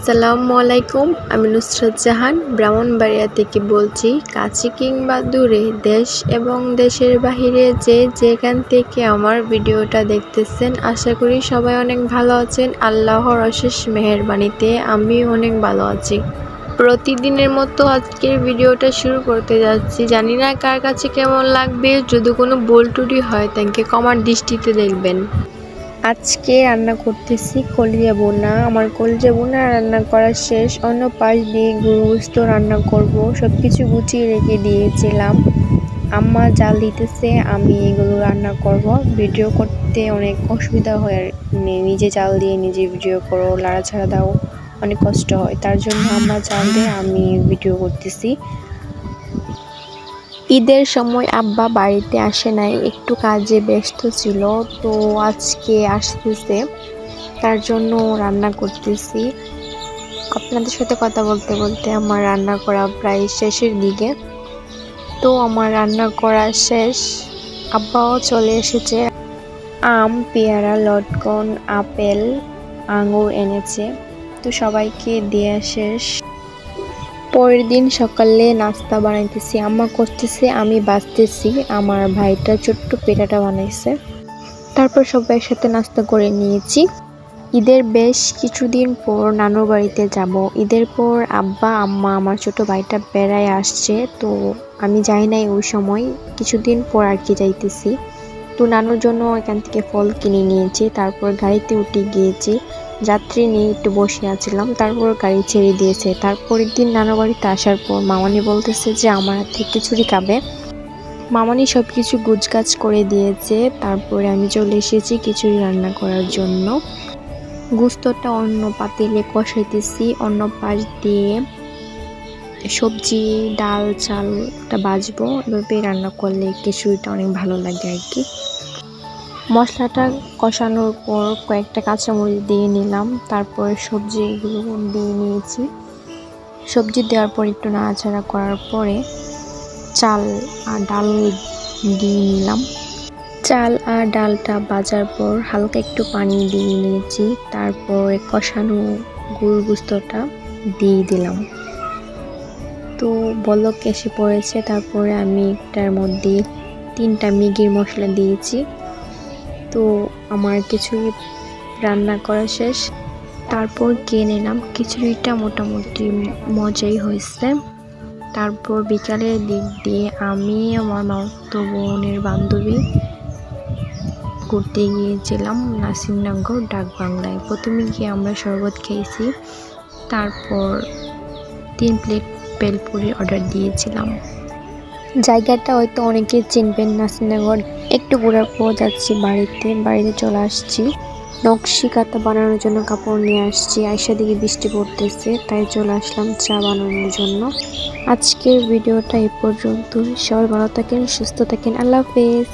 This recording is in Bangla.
আসসালামু আলাইকুম। আমি নুসরাত জাহান ব্রাহ্মণবাড়িয়া থেকে বলছি। কাছে কিংবা দূরে, দেশ এবং দেশের বাহিরে যে যেখান থেকে আমার ভিডিওটা দেখতেছেন, আশা করি সবাই অনেক ভালো আছেন। আল্লাহর অশেষ মেহেরবানিতে আমি অনেক ভালো আছি। প্রতিদিনের মতো আজকের ভিডিওটা শুরু করতে যাচ্ছি। জানি না কার কাছে কেমন লাগবে, যদি কোনো ভুল ত্রুটি হয় তাকে ক্ষমার দৃষ্টিতে দেখবেন। আজকে রান্না করতেছি কলিজা বোনা। আমার কলিজা বোনা রান্না করা শেষ। অন্য পাশ দিয়ে গরু গোশত রান্না করব। সবকিছু গুছিয়ে রেখে দিয়েছিলাম। আম্মা জাল দিতেছে, আমি এগুলো রান্না করব। ভিডিও করতে অনেক অসুবিধা হয়, নিজে জাল দিয়ে নিজে ভিডিও করো, লাড়াছাড়া দাও, অনেক কষ্ট হয়। তার জন্য আম্মা জাল দিয়ে আমি ভিডিও করতেছি। ঈদের সময় আব্বা বাড়িতে আসে নাই, একটু কাজে ব্যস্ত ছিল, তো আজকে আসতেছে, তার জন্য রান্না করতেছি। আপনাদের সাথে কথা বলতে বলতে আমার রান্না করা প্রায় শেষের দিকে। তো আমার রান্না করা শেষ, আব্বাও চলে এসেছে। আম, পেয়ারা, লটকন, আপেল, আঙ্গুর এনেছে, তো সবাইকে দেয়া শেষ। পরের দিন সকালে নাস্তা বানাইতেছি, আম্মা করতেছে, আমি বাজতেছি। আমার ভাইটা ছোট্ট পেটাটা বানাইছে। তারপর সবাই সাথে নাস্তা করে নিয়েছি। ঈদের বেশ কিছুদিন পর নানুর বাড়িতে যাব। ঈদের পর আব্বা আম্মা আমার ছোট ভাইটা বেড়ায় আসছে, তো আমি যাই নাই ওই সময়, কিছুদিন পর আর কি যাইতেছি। তো নানুর জন্য এখান থেকে ফল কিনে নিয়েছি। তারপর গাড়িতে উঠে গিয়েছি, যাত্রী নিয়ে একটু বসে আছিলাম। তারপর গাড়ি ছেড়ে দিয়েছে। তারপরের দিন নানু বাড়িতে আসার পর মামানি বলতেছে যে আমার হাতে খিচুড়ি খাবে। মামানি সব কিছু গুছগাছ করে দিয়েছে। তারপরে আমি চলে এসেছি খিচুড়ি রান্না করার জন্য। গোস্তটা অন্য পাতিলে কষাইতেছি, অন্য পাশ দিয়ে সবজি, ডাল, চালটা ভাজবো। এভাবে রান্না করলে খিচুড়িটা অনেক ভালো লাগে আর কি। মশলাটা কষানোর পর কয়েকটা কাঁচামরিচ দিয়ে নিলাম। তারপরে সবজিগুলো দিয়ে নিয়েছি। সবজি দেওয়ার পর একটু নাড়াচাড়া করার পরে চাল আর ডাল দিয়ে নিলাম। চাল আর ডালটা ভাজার পর হালকা একটু পানি দিয়ে নিয়েছি। তারপরে কষানো গুড় গোস্তটা দিয়ে দিলাম। তো বলক এসে পড়েছে। তারপরে আমি একটার মধ্যে 3টা ম্যাগির মশলা দিয়েছি। তো আমার খিচুড়ি রান্না করা শেষ। তারপর খেয়ে নিলাম। খিচুড়িটা মোটামুটি মজাই হয়েছে। তারপর বিকালের দিক দিয়ে আমি আমার মামাতো বোনের বান্ধবী ঘুরতে গিয়েছিলাম নাসিমনগর ডাক বাংলায়। প্রথমে গিয়ে আমরা শরবত খেয়েছি, তারপর 3 প্লেট ভেলপুরি অর্ডার দিয়েছিলাম। জায়গাটা হয়তো অনেকে চিনবেন, নাসিমনগর। একটু ঘোরার পর যাচ্ছি বাড়িতে চলে আসছি। নকশি কাঁথা বানানোর জন্য কাপড় নিয়ে আসছি। আয়সা দিকে বৃষ্টি পড়তেছে, তাই চলে আসলাম চা বানানোর জন্য। আজকের ভিডিওটা এই পর্যন্ত। সবাই ভালো থাকেন, সুস্থ থাকেন। আল্লাহ হাফেজ।